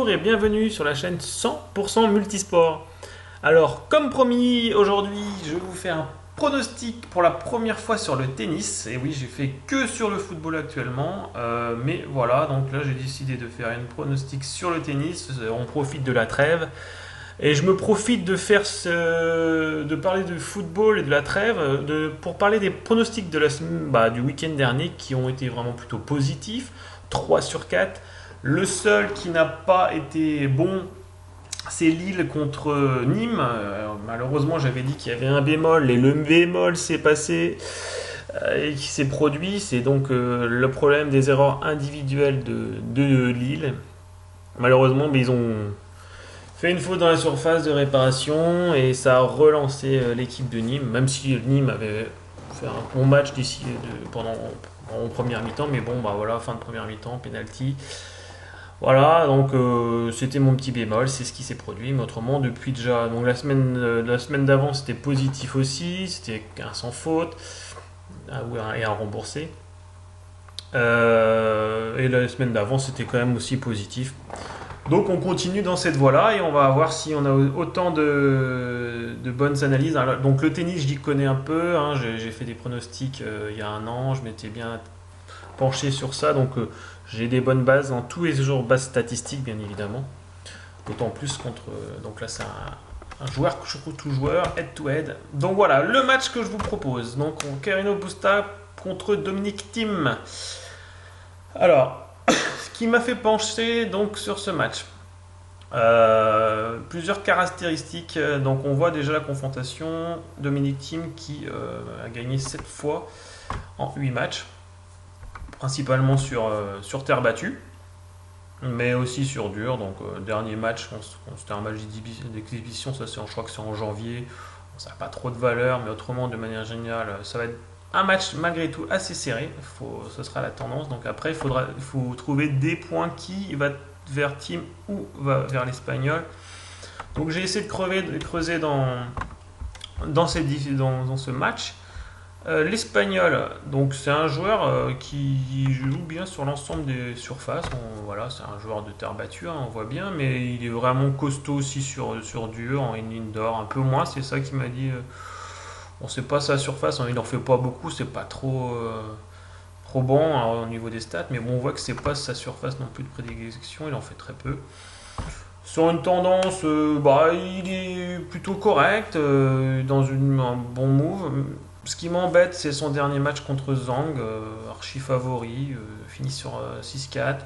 Et bienvenue sur la chaîne 100% Multisport. Alors, comme promis, aujourd'hui, je vais vous faire un pronostic pour la première fois sur le tennis. Et oui, j'ai fait que sur le football actuellement. Mais voilà, donc là, j'ai décidé de faire une pronostic sur le tennis. On profite de la trêve. Et je me profite de faire de parler de football et de la trêve pour parler des pronostics du week-end dernier qui ont été vraiment plutôt positifs. 3 sur 4. Le seul qui n'a pas été bon, c'est Lille contre Nîmes. Malheureusement, j'avais dit qu'il y avait un bémol et le bémol s'est passé et qui s'est produit. C'est donc le problème des erreurs individuelles de Lille. Malheureusement, ils ont fait une faute dans la surface de réparation et ça a relancé l'équipe de Nîmes, même si Nîmes avait fait un bon match pendant en première mi-temps, mais bon, voilà, fin de première mi-temps, penalty. Voilà, donc c'était mon petit bémol, c'est ce qui s'est produit, mais autrement, depuis déjà, donc la semaine d'avant, c'était positif aussi, c'était un sans faute et un remboursé. Et la semaine d'avant, c'était quand même aussi positif. Donc on continue dans cette voie-là et on va voir si on a autant de bonnes analyses. Alors, donc le tennis, j'y connais un peu, hein, j'ai fait des pronostics il y a un an, je m'étais bien penché sur ça, donc j'ai des bonnes bases, en tous les jours bases statistiques bien évidemment. D'autant plus contre, donc là c'est un joueur tout joueur, head to head. Donc voilà, le match que je vous propose, donc Carreño Busta contre Dominic Thiem. Alors, ce qui m'a fait pencher donc sur ce match, plusieurs caractéristiques. Donc on voit déjà la confrontation, Dominic Thiem qui a gagné 7 fois en 8 matchs, principalement sur terre battue, mais aussi sur dur. Donc dernier match, c'était un match d'exhibition, je crois que c'est en janvier. Ça n'a pas trop de valeur, mais autrement, de manière générale, ça va être un match malgré tout assez serré. Ce sera la tendance. Donc après, il faut trouver des points qui va vers Thiem ou va vers l'Espagnol. Donc j'ai essayé de creuser dans ce match. L'Espagnol, donc c'est un joueur qui joue bien sur l'ensemble des surfaces. Voilà, c'est un joueur de terre battue, hein, on voit bien, mais il est vraiment costaud aussi sur dur, en indoor, un peu moins. C'est ça qui m'a dit. On sait pas sa surface, hein, il n'en fait pas beaucoup, c'est pas trop bon hein, au niveau des stats, mais bon, on voit que c'est pas sa surface non plus de prédilection, il en fait très peu. Sur une tendance, il est plutôt correct, dans un bon move. Ce qui m'embête, c'est son dernier match contre Zhang, archi favori, fini sur 6-4.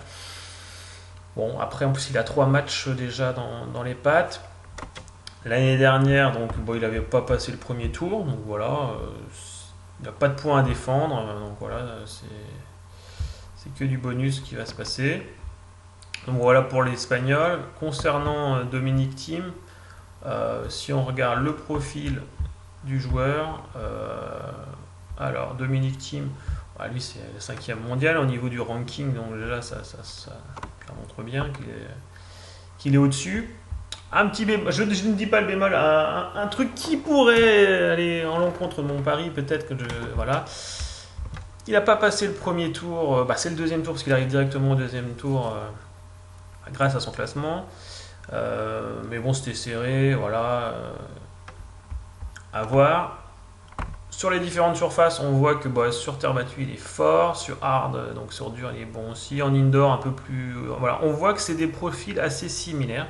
Bon, après, en plus, il a 3 matchs déjà dans les pattes. L'année dernière, donc, il n'avait pas passé le premier tour, donc voilà, il n'a pas de points à défendre, donc voilà, c'est que du bonus qui va se passer. Donc voilà pour l'Espagnol. Concernant Dominic Thiem, si on regarde le profil du joueur, alors Dominic Thiem, lui c'est le 5e mondial au niveau du ranking, donc déjà ça montre bien qu'il est au-dessus. Un petit bémol, je ne dis pas le bémol, un truc qui pourrait aller en l'encontre de mon pari, peut-être que voilà. Il n'a pas passé le premier tour, c'est le deuxième tour parce qu'il arrive directement au deuxième tour grâce à son classement. Mais bon, c'était serré, voilà. À voir. Sur les différentes surfaces, on voit que sur terre battue, il est fort, sur hard, donc sur dur, il est bon aussi. En indoor, un peu plus. Voilà, on voit que c'est des profils assez similaires.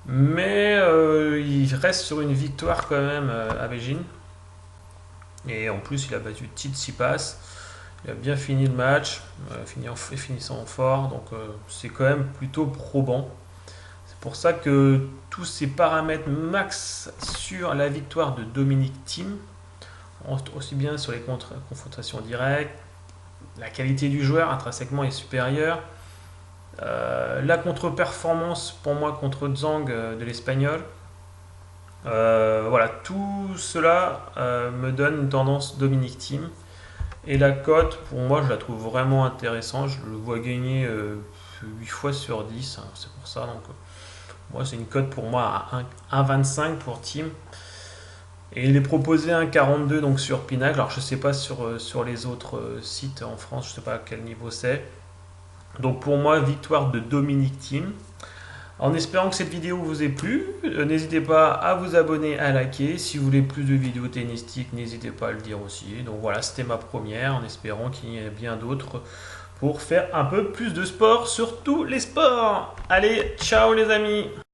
Mais il reste sur une victoire quand même à Beijing. Et en plus, il a battu Tsitsipas. Il a bien fini le match, finissant fort. Donc c'est quand même plutôt probant. C'est pour ça que tous ces paramètres max sur la victoire de Dominic Thiem, aussi bien sur les confrontations directes, la qualité du joueur intrinsèquement est supérieure. La contre-performance pour moi contre Zhang de l'Espagnol, voilà, tout cela me donne une tendance Dominic Thiem. Et la cote, pour moi, je la trouve vraiment intéressante. Je le vois gagner 8 fois sur 10, hein, c'est pour ça. Donc, moi, c'est une cote pour moi à 1,25 pour Thiem. Et il est proposé à 1,42 donc sur Pinacle. Alors, je ne sais pas sur les autres sites en France, je ne sais pas à quel niveau c'est. Donc pour moi, victoire de Dominic Thiem. En espérant que cette vidéo vous ait plu, n'hésitez pas à vous abonner, à liker. Si vous voulez plus de vidéos tennistiques, n'hésitez pas à le dire aussi. Donc voilà, c'était ma première, en espérant qu'il y ait bien d'autres pour faire un peu plus de sport sur tous les sports. Allez, ciao les amis!